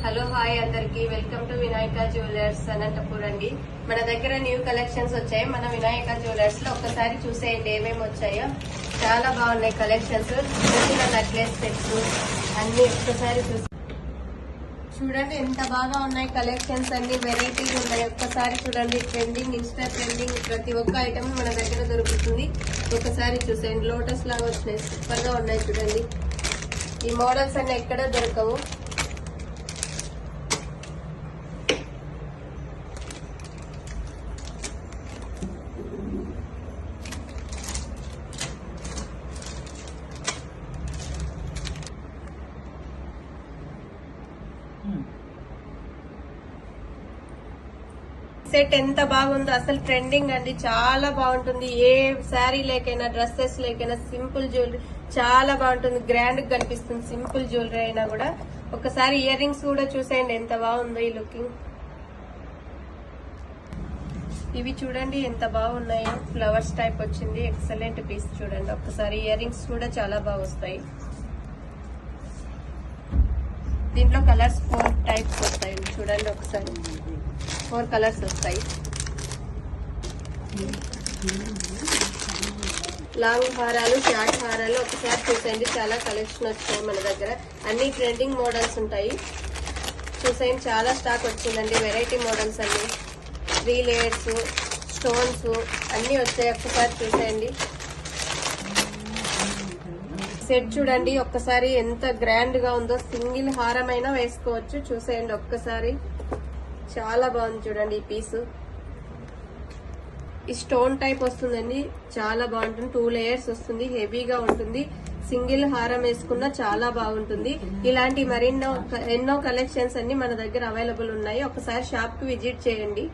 Hello hi అందరికి welcome to Vinayaka jewellers Anantapur అండి. మన దగ్గర న్యూ కలెక్షన్స్ వచ్చాయి. మన వినాయక జ్యువెలర్స్ లో ఒక్కసారి చూసేయండి ఏమేమి వచ్చాయో. చాలా బాగున్నాయి కలెక్షన్స్. చిన్న నెక్లెస్ సెట్స్ అన్ని ఒక్కసారి చూడండి ఎంత బాగా ఉన్నాయి కలెక్షన్స్. అన్ని వెరైటీలు ఉన్నాయి. ఒక్కసారి చూడండి. ట్రెండింగ్, ఇన్స్టా ట్రెండింగ్ ప్రతి ఒక్క ఐటమ్ మన దగ్గర దొరుకుతుంది. ఒకసారి చూసేయండి. లోటస్ లాగా వచ్చినాయి, సూపర్ గా ఉన్నాయి చూడండి. ఈ మోడల్స్ అన్ని ఎక్కడ దొరకవు. సెట్ ఎంత బాగుందో, అసలు ట్రెండింగ్ అండి. చాలా బాగుంటుంది. ఏ శారీ లేకైనా, డ్రెస్సెస్ లేకైనా, సింపుల్ జ్యువెలరీ చాలా బాగుంటుంది. గ్రాండ్ గా కనిపిస్తుంది సింపుల్ జ్యువెలరీ అయినా కూడా. ఒకసారి ఇయర్ రింగ్స్ కూడా చూసేయండి ఎంత బాగుందో ఈ లుకింగ్. ఇవి చూడండి ఎంత బాగున్నాయో. ఫ్లవర్స్ టైప్ వచ్చింది. ఎక్సలెంట్ పీస్ చూడండి. ఒక్కసారి ఇయర్ రింగ్స్ కూడా చాలా బాగా వస్తాయి. దీంట్లో కలర్స్ 4 టైప్స్ వస్తాయి చూడండి. ఒకసారి 4 కలర్స్ వస్తాయి. లాంగ్ హారాలు, షార్ట్ హారాలు ఒకసారి చూసేయండి. చాలా కలెక్షన్ వచ్చాయి మన దగ్గర. అన్ని ట్రెండింగ్ మోడల్స్ ఉంటాయి. చూసేయండి చాలా స్టాక్ వచ్చిందండి. వెరైటీ మోడల్స్ అన్ని 3 లేయర్స్, స్టోన్స్ అన్ని వచ్చాయి. ఒక్కసారి చూసేయండి. సెట్ చూడండి ఒక్కసారి ఎంత గ్రాండ్ గా ఉందో. సింగిల్ హారం అయినా వేసుకోవచ్చు. చూసేయండి ఒక్కసారి. చాలా బాగుంది చూడండి ఈ పీసు. ఈ స్టోన్ టైప్ వస్తుందండి. చాలా బాగుంటుంది. 2 లేయర్స్ వస్తుంది. హెవీగా ఉంటుంది. సింగిల్ హారం వేసుకున్నా చాలా బాగుంటుంది. ఇలాంటి ఎన్నో కలెక్షన్స్ అన్ని మన దగ్గర అవైలబుల్ ఉన్నాయి. ఒకసారి షాప్ కి విజిట్ చేయండి.